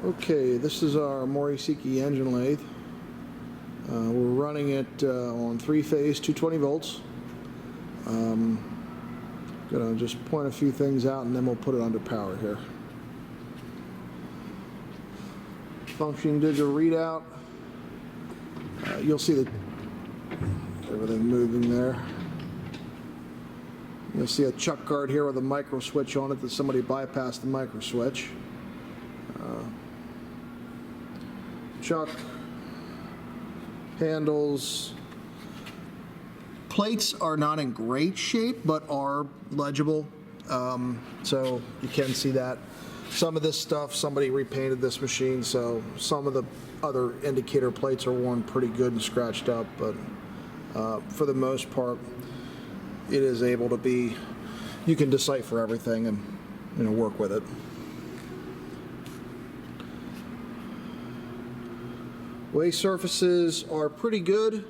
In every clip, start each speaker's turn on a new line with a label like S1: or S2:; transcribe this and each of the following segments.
S1: Okay, this is our Morisiki engine lathe. We're running it on 3-phase 220 volts. Gonna just point a few things out and then we'll put it under power here. Function digital readout. You'll see everything moving there. You'll see a chuck guard here with a micro switch on it that somebody bypassed the micro switch. Chuck, handles, plates are not in great shape but are legible, so you can see that. Some of this stuff, somebody repainted this machine, so some of the other indicator plates are worn pretty good and scratched up, but for the most part it is able to be, you can decipher everything and work with it. Way surfaces are pretty good.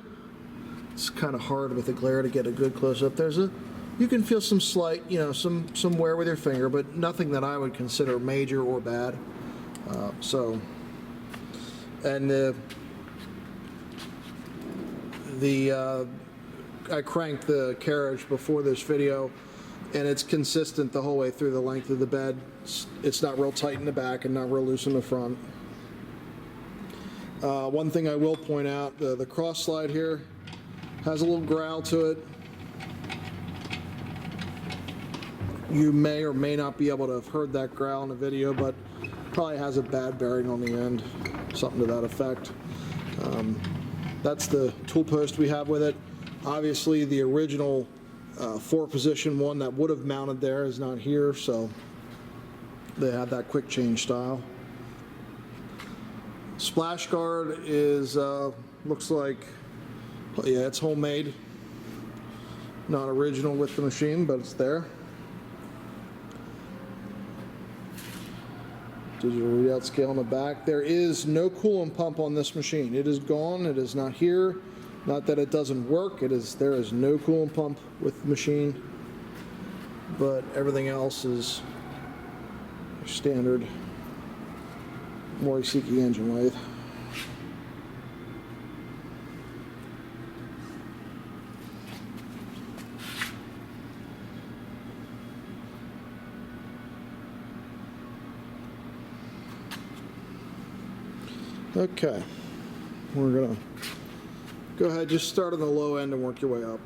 S1: It's kind of hard with the glare to get a good close up. You can feel some slight, some wear with your finger, but nothing that I would consider major or bad. I cranked the carriage before this video, and it's consistent the whole way through the length of the bed. It's not real tight in the back and not real loose in the front. One thing I will point out, the cross slide here has a little growl to it. You may or may not be able to have heard that growl in the video, but probably has a bad bearing on the end, something to that effect. That's the tool post we have with it. Obviously the original 4-position one that would have mounted there is not here, so they have that quick change style. Splash guard is, looks like, yeah, it's homemade. Not original with the machine, but it's there. Digital readout scale on the back. There is no coolant pump on this machine. It is gone. It is not here. Not that it doesn't work. There is no coolant pump with the machine, but everything else is standard Morisiki engine lathe. Okay, we're gonna go ahead, just start on the low end and work your way up.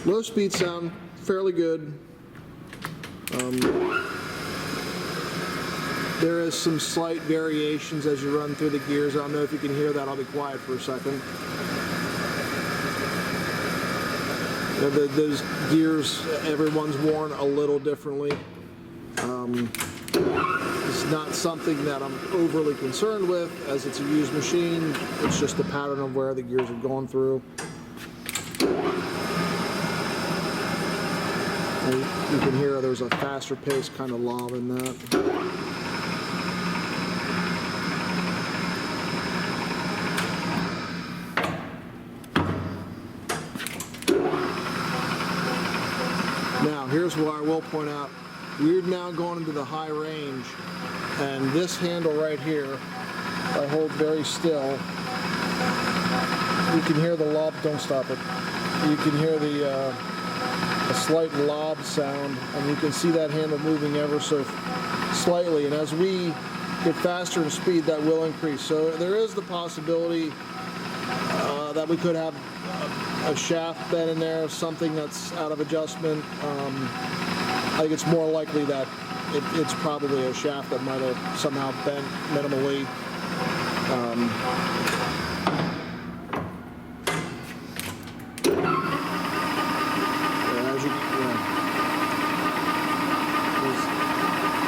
S1: Low speed sound fairly good. There is some slight variations as you run through the gears. I don't know if you can hear that. I'll be quiet for a second. Those gears, everyone's worn a little differently. It's not something that I'm overly concerned with, as it's a used machine. It's just a pattern of where the gears have gone through. You can hear there's a faster pace kind of lob in that. Now here's where I will point out, we're now going into the high range, and this handle right here, I hold very still. You can hear the lob, don't stop it. You can hear a slight lob sound, and you can see that handle moving ever so slightly, and as we get faster in speed, that will increase. So there is the possibility that we could have a shaft bent in there, something that's out of adjustment. I think it's more likely that it's probably a shaft that might have somehow bent minimally.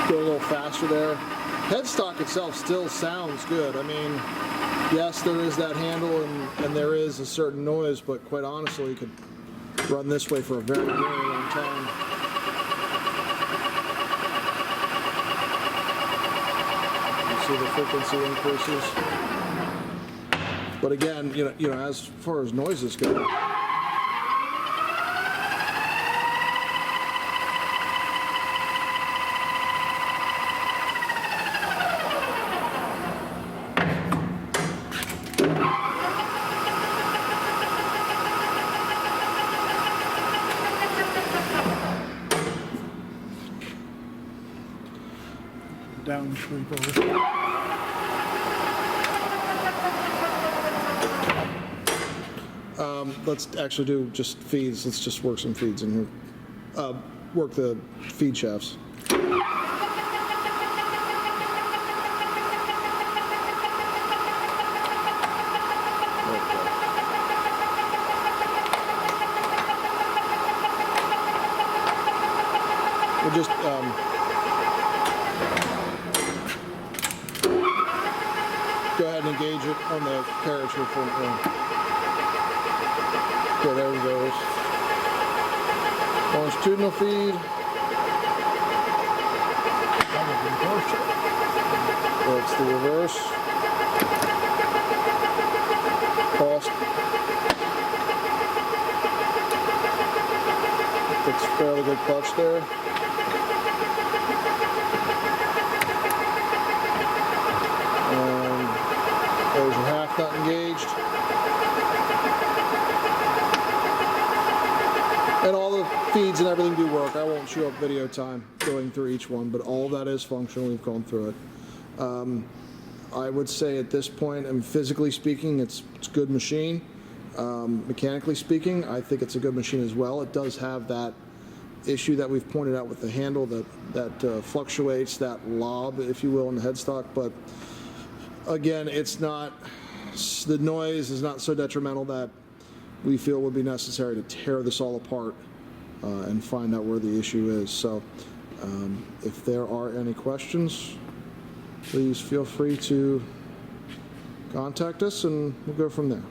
S1: Go a little faster there. Headstock itself still sounds good. I mean, yes, there is that handle and there is a certain noise, but quite honestly, you could run this way for a very, very long time. You see the frequency increases. But again, you know, as far as noises go,
S2: down sweep over.
S1: let's actually do just feeds. Let's just work some feeds in here. Work the feed shafts. We'll just go ahead and engage it on the carriage here for okay, there it goes. Longitudinal feed. That's the reverse. Cost. That's fairly good clutch there. There's your half nut engaged. And all the feeds and everything do work. I won't show up video time going through each one, but all of that is functional. We've gone through it. I would say at this point, and physically speaking, it's a good machine. Mechanically speaking, I think it's a good machine as well. It does have that issue that we've pointed out with the handle that fluctuates, that lob, if you will, in the headstock. But again, it's not, the noise is not so detrimental that we feel would be necessary to tear this all apart and find out where the issue is. So if there are any questions, please feel free to contact us and we'll go from there.